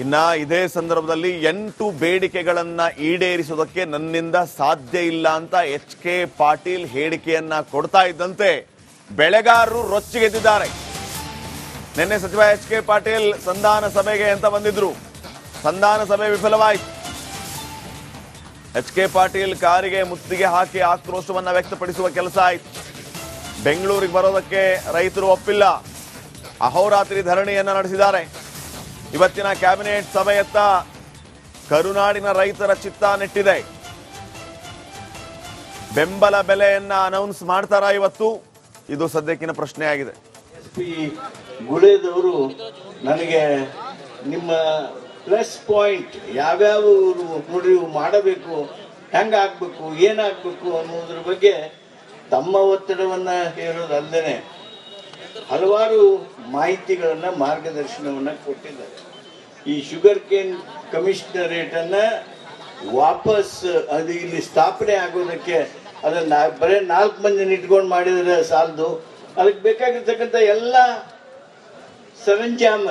ಇನ್ನ ಇದೇ ಸಂದರ್ಭದಲ್ಲಿ 8 ಬೇಡಿಕೆಗಳನ್ನ ಈಡೇರಿಸುವುದಕ್ಕೆ ನನ್ನಿಂದ ಸಾಧ್ಯ ಇಲ್ಲ ಅಂತ ಎಚ್.ಕೆ. ಪಾಟೀಲ್ ಹೇಳಿಕೆಯನ್ನ ಕೊಡ್ತಾ ಇದ್ದಂತೆ ಬೆಳೆಗಾರರು ರೊಚ್ಚಿಗೆದ್ದಿದ್ದಾರೆ. ನಿನ್ನೆ ಸಚಿವ ಎಚ್.ಕೆ. ಪಾಟೀಲ್ ಸಂಧಾನ ಸಭೆಗೆ ಅಂತ ಬಂದಿದ್ರು. ಸಂಧಾನ ಸಭೆ ವಿಫಲವಾಯಿತು. ಎಚ್.ಕೆ. ಪಾಟೀಲ್ ಕಾರಿಗೆ ಮುತ್ತಿಗೆ ಹಾಕಿ ಆಕ್ರೋಶವನ್ನ ವ್ಯಕ್ತಪಡಿಸುವ ಕೆಲಸ ಆಯಿತು. ಬೆಂಗಳೂರಿಗೆ ಬರೋದಕ್ಕೆ ರೈತರು ಒಪ್ಪಿಲ್ಲ. ಅಹೋರಾತ್ರಿ ಧರಣಿಯನ್ನ ನಡೆಸಿದ್ದಾರೆ. ಇವತ್ತಿನ ಕ್ಯಾಬಿನೆಟ್ ಸಭೆಯತ್ತ ಕರುನಾಡಿನ ರೈತರ ಚಿತ್ತ ನೆಟ್ಟಿದೆ. ಬೆಂಬಲ ಬೆಲೆಯನ್ನ ಅನೌನ್ಸ್ ಮಾಡ್ತಾರಾ ಇವತ್ತು? ಇದು ಸದ್ಯಕ್ಕಿನ ಪ್ರಶ್ನೆ ಆಗಿದೆ. SP ಗುಳೇದವರು ನನಗೆ ನಿಮ್ಮ ಪ್ಲಸ್ ಪಾಯಿಂಟ್ ಯಾವ್ಯಾವ ನೋಡ್ರಿ ಮಾಡಬೇಕು, ಹೆಂಗ ಆಗ್ಬೇಕು, ಏನಾಗಬೇಕು ಅನ್ನೋದ್ರ ಬಗ್ಗೆ ತಮ್ಮ ಒತ್ತಡವನ್ನ ಹೇರೋದಲ್ಲದೆ ಹಲವಾರು ಮಾಹಿತಿಗಳನ್ನ ಮಾರ್ಗದರ್ಶನವನ್ನ ಕೊಟ್ಟಿದ್ದಾರೆ. ಈ ಶುಗರ್ ಕೇನ್ ಕಮಿಷನರೇಟ್ ಅನ್ನ ವಾಪಸ್ ಅದು ಇಲ್ಲಿ ಸ್ಥಾಪನೆ ಆಗೋದಕ್ಕೆ ಅದನ್ನ ಬರೀ 4 ಮಂದಿನ ಇಟ್ಕೊಂಡು ಮಾಡಿದ್ರೆ ಸಾಲದು. ಅದಕ್ಕೆ ಬೇಕಾಗಿರ್ತಕ್ಕಂಥ ಎಲ್ಲ ಸರಂಜಾಮ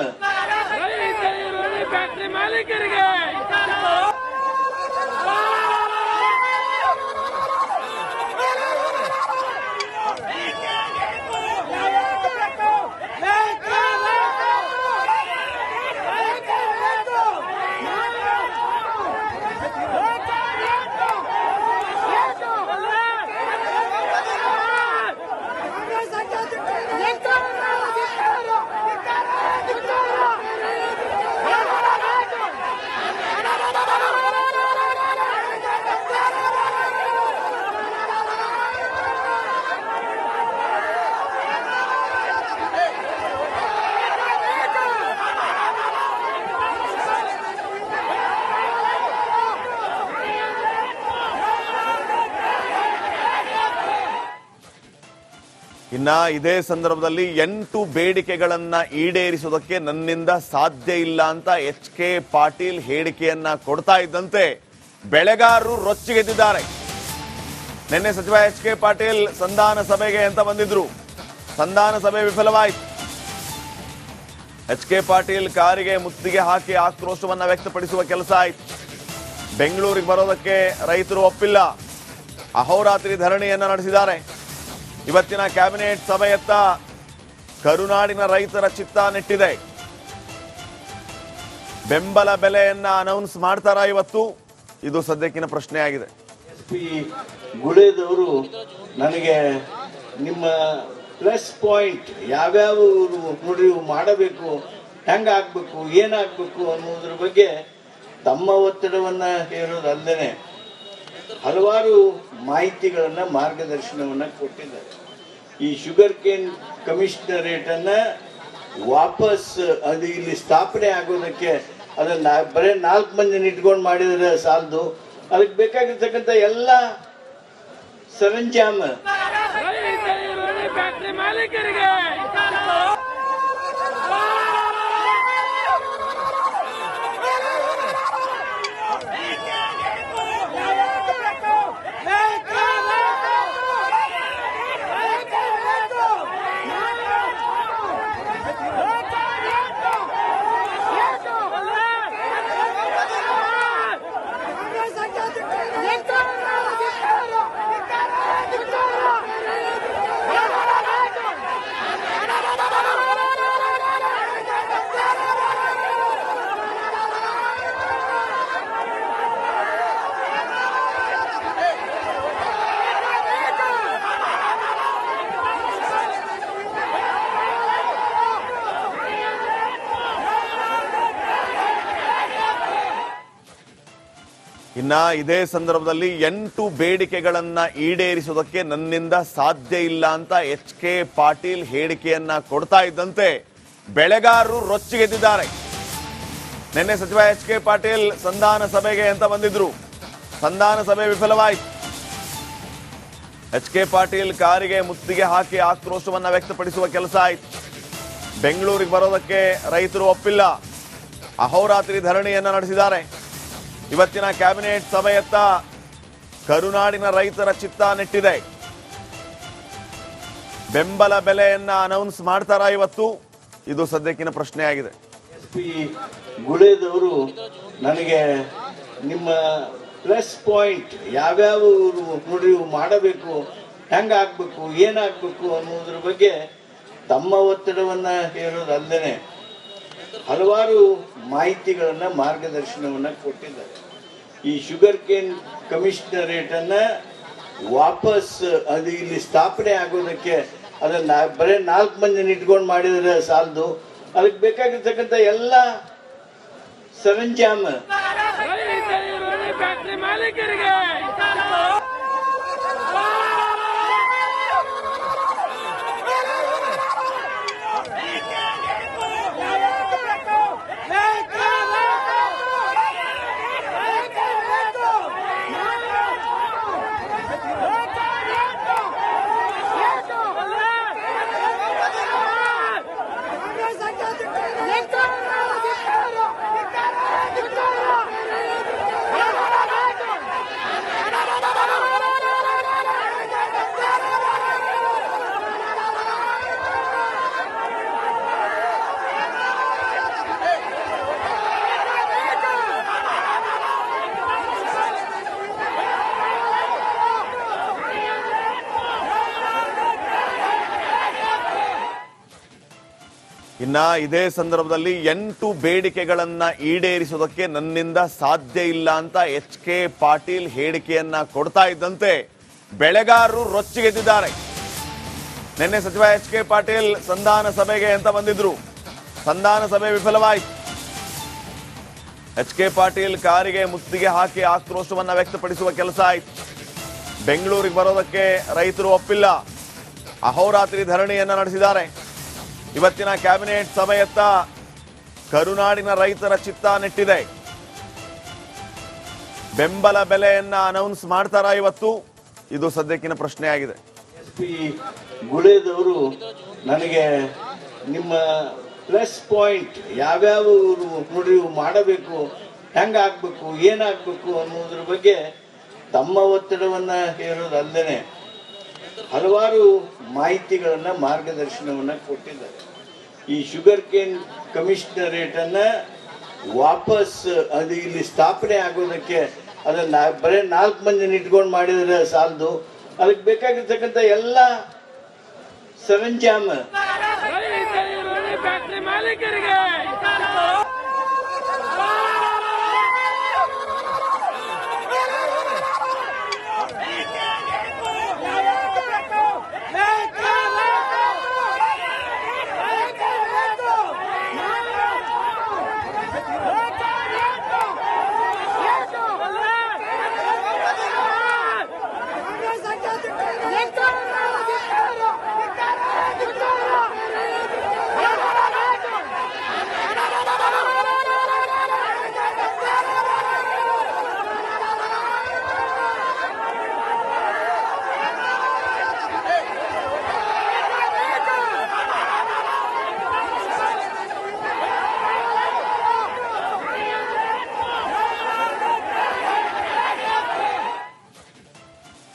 ಇನ್ನ ಇದೇ ಸಂದರ್ಭದಲ್ಲಿ 8 ಬೇಡಿಕೆಗಳನ್ನ ಈಡೇರಿಸುವುದಕ್ಕೆ ನನ್ನಿಂದ ಸಾಧ್ಯ ಇಲ್ಲ ಅಂತ ಎಚ್.ಕೆ. ಪಾಟೀಲ್ ಹೇಳಿಕೆಯನ್ನ ಕೊಡ್ತಾ ಇದ್ದಂತೆ ಬೆಳೆಗಾರರು ರೊಚ್ಚಿಗೆದ್ದಿದ್ದಾರೆ. ನಿನ್ನೆ ಸಚಿವ ಎಚ್.ಕೆ. ಪಾಟೀಲ್ ಸಂಧಾನ ಸಭೆಗೆ ಅಂತ ಬಂದಿದ್ರು. ಸಂಧಾನ ಸಭೆ ವಿಫಲವಾಯಿತು. ಎಚ್.ಕೆ. ಪಾಟೀಲ್ ಕಾರಿಗೆ ಮುತ್ತಿಗೆ ಹಾಕಿ ಆಕ್ರೋಶವನ್ನ ವ್ಯಕ್ತಪಡಿಸುವ ಕೆಲಸ ಆಯಿತು. ಬೆಂಗಳೂರಿಗೆ ಬರೋದಕ್ಕೆ ರೈತರು ಒಪ್ಪಿಲ್ಲ. ಅಹೋರಾತ್ರಿ ಧರಣಿಯನ್ನ ನಡೆಸಿದ್ದಾರೆ. ಇವತ್ತಿನ ಕ್ಯಾಬಿನೆಟ್ ಸಭೆಯತ್ತ ಕರುನಾಡಿನ ರೈತರ ಚಿತ್ತ ನೆಟ್ಟಿದೆ. ಬೆಂಬಲ ಬೆಲೆಯನ್ನ ಅನೌನ್ಸ್ ಮಾಡ್ತಾರಾ ಇವತ್ತು? ಇದು ಸದ್ಯಕ್ಕಿನ ಪ್ರಶ್ನೆ ಆಗಿದೆ. SP ಗುಳೇದವರು ನನಗೆ ನಿಮ್ಮ ಪ್ಲಸ್ ಪಾಯಿಂಟ್ ಯಾವ್ಯಾವ ನೋಡ್ರಿ ಮಾಡಬೇಕು, ಹೆಂಗ ಆಗ್ಬೇಕು, ಏನಾಗಬೇಕು ಅನ್ನೋದ್ರ ಬಗ್ಗೆ ತಮ್ಮ ಒತ್ತಡವನ್ನ ಹೇರೋದಲ್ಲದೆ ಹಲವಾರು ಮಾಹಿತಿಗಳನ್ನ ಮಾರ್ಗದರ್ಶನವನ್ನ ಕೊಟ್ಟಿದ್ದಾರೆ. ಈ ಶುಗರ್ ಕೇನ್ ಕಮಿಷನರೇಟ್ ಅನ್ನ ವಾಪಸ್ ಅದು ಇಲ್ಲಿ ಸ್ಥಾಪನೆ ಆಗೋದಕ್ಕೆ ಅದನ್ನ ಬರೀ 4 ಮಂದಿನ ಇಟ್ಕೊಂಡು ಮಾಡಿದ್ರೆ ಸಾಲದು. ಅದಕ್ಕೆ ಬೇಕಾಗಿರ್ತಕ್ಕಂಥ ಎಲ್ಲ ಸರಂಜಾಮ ಇನ್ನ ಇದೇ ಸಂದರ್ಭದಲ್ಲಿ 8 ಬೇಡಿಕೆಗಳನ್ನ ಈಡೇರಿಸುವುದಕ್ಕೆ ನನ್ನಿಂದ ಸಾಧ್ಯ ಇಲ್ಲ ಅಂತ ಎಚ್.ಕೆ. ಪಾಟೀಲ್ ಹೇಳಿಕೆಯನ್ನ ಕೊಡ್ತಾ ಇದ್ದಂತೆ ಬೆಳೆಗಾರರು ರೊಚ್ಚಿಗೆದ್ದಿದ್ದಾರೆ. ನಿನ್ನೆ ಸಚಿವ ಎಚ್.ಕೆ. ಪಾಟೀಲ್ ಸಂಧಾನ ಸಭೆಗೆ ಅಂತ ಬಂದಿದ್ರು. ಸಂಧಾನ ಸಭೆ ವಿಫಲವಾಯಿತು. ಎಚ್.ಕೆ. ಪಾಟೀಲ್ ಕಾರಿಗೆ ಮುತ್ತಿಗೆ ಹಾಕಿ ಆಕ್ರೋಶವನ್ನ ವ್ಯಕ್ತಪಡಿಸುವ ಕೆಲಸ ಆಯಿತು. ಬೆಂಗಳೂರಿಗೆ ಬರೋದಕ್ಕೆ ರೈತರು ಒಪ್ಪಿಲ್ಲ. ಅಹೋರಾತ್ರಿ ಧರಣಿಯನ್ನ ನಡೆಸಿದ್ದಾರೆ. ಇವತ್ತಿನ ಕ್ಯಾಬಿನೆಟ್ ಸಭೆಯತ್ತ ಕರುನಾಡಿನ ರೈತರ ಚಿತ್ತ ನೆಟ್ಟಿದೆ. ಬೆಂಬಲ ಬೆಲೆಯನ್ನ ಅನೌನ್ಸ್ ಮಾಡ್ತಾರಾ ಇವತ್ತು? ಇದು ಸದ್ಯಕ್ಕಿನ ಪ್ರಶ್ನೆ ಆಗಿದೆ. SP ಗುಳೆದವರು ನನಗೆ ನಿಮ್ಮ ಪ್ಲಸ್ ಪಾಯಿಂಟ್ ಯಾವ್ಯಾವ ನೋಡ್ರಿ ಮಾಡಬೇಕು, ಹೆಂಗೆ ಆಗಬೇಕು, ಏನಾಗಬೇಕು ಅನ್ನೋದ್ರ ಬಗ್ಗೆ ತಮ್ಮ ಒತ್ತಡವನ್ನು ಹೇರೋದಲ್ಲದೆ ಹಲವಾರು ಮಾಹಿತಿಗಳನ್ನು ಮಾರ್ಗದರ್ಶನವನ್ನು ಕೊಟ್ಟಿದ್ದಾರೆ. ಈ ಶುಗರ್ ಕೇನ್ ಕಮಿಷನರೇಟನ್ನು ವಾಪಸ್ ಅದು ಇಲ್ಲಿ ಸ್ಥಾಪನೆ ಆಗೋದಕ್ಕೆ ಅದನ್ನು ಬರೀ 4 ಮಂದಿನ ಇಟ್ಕೊಂಡು ಮಾಡಿದರೆ ಸಾಲದು, ಅದಕ್ಕೆ ಬೇಕಾಗಿರ್ತಕ್ಕಂಥ ಎಲ್ಲ ಸರಂಜಾಮ ಇನ್ನ ಇದೇ ಸಂದರ್ಭದಲ್ಲಿ 8 ಬೇಡಿಕೆಗಳನ್ನ ಈಡೇರಿಸುವುದಕ್ಕೆ ನನ್ನಿಂದ ಸಾಧ್ಯ ಇಲ್ಲ ಅಂತ HK ಪಾಟೀಲ್ ಹೇಳಿಕೆಯನ್ನ ಕೊಡ್ತಾ ಇದ್ದಂತೆ ಬೆಳೆಗಾರರು ರೊಚ್ಚಿಗೆದ್ದಿದ್ದಾರೆ. ನಿನ್ನೆ ಸಚಿವ HK ಪಾಟೀಲ್ ಸಂಧಾನ ಸಭೆಗೆ ಅಂತ ಬಂದಿದ್ರು, ಸಂಧಾನ ಸಭೆ ವಿಫಲವಾಯಿತು. HK ಪಾಟೀಲ್ ಕಾರಿಗೆ ಮುತ್ತಿಗೆ ಹಾಕಿ ಆಕ್ರೋಶವನ್ನ ವ್ಯಕ್ತಪಡಿಸುವ ಕೆಲಸ ಆಯಿತು. ಬೆಂಗಳೂರಿಗೆ ಬರೋದಕ್ಕೆ ರೈತರು ಒಪ್ಪಿಲ್ಲ, ಅಹೋರಾತ್ರಿ ಧರಣಿಯನ್ನ ನಡೆಸಿದ್ದಾರೆ. ಇವತ್ತಿನ ಕ್ಯಾಬಿನೆಟ್ ಸಭೆಯತ್ತ ಕರುನಾಡಿನ ರೈತರ ಚಿತ್ತ ನೆಟ್ಟಿದೆ. ಬೆಂಬಲ ಬೆಲೆಯನ್ನ ಅನೌನ್ಸ್ ಮಾಡ್ತಾರಾ ಇವತ್ತು? ಇದು ಸದ್ಯಕ್ಕಿನ ಪ್ರಶ್ನೆ ಆಗಿದೆ. SP ಗುಳೆದವರು ನನಗೆ ನಿಮ್ಮ ಪ್ಲಸ್ ಪಾಯಿಂಟ್ ಯಾವ್ಯಾವ ನೋಡ್ರಿ ಮಾಡಬೇಕು, ಹೆಂಗೆ ಆಗಬೇಕು, ಏನಾಗಬೇಕು ಅನ್ನೋದ್ರ ಬಗ್ಗೆ ತಮ್ಮ ಒತ್ತಡವನ್ನು ಹೇರೋದಲ್ಲದೆ ಹಲವಾರು ಮಾಹಿತಿಗಳನ್ನು ಮಾರ್ಗದರ್ಶನವನ್ನು ಕೊಟ್ಟಿದ್ದಾರೆ. ಈ ಶುಗರ್ ಕೇನ್ ಕಮಿಷನರೇಟನ್ನು ವಾಪಸ್ ಅದು ಇಲ್ಲಿ ಸ್ಥಾಪನೆ ಆಗೋದಕ್ಕೆ ಅದನ್ನು ಬರೀ 4 ಮಂದಿನ ಇಟ್ಕೊಂಡು ಮಾಡಿದರೆ ಸಾಲದು, ಅದಕ್ಕೆ ಬೇಕಾಗಿರ್ತಕ್ಕಂಥ ಎಲ್ಲ ಸರಂಜಾಮ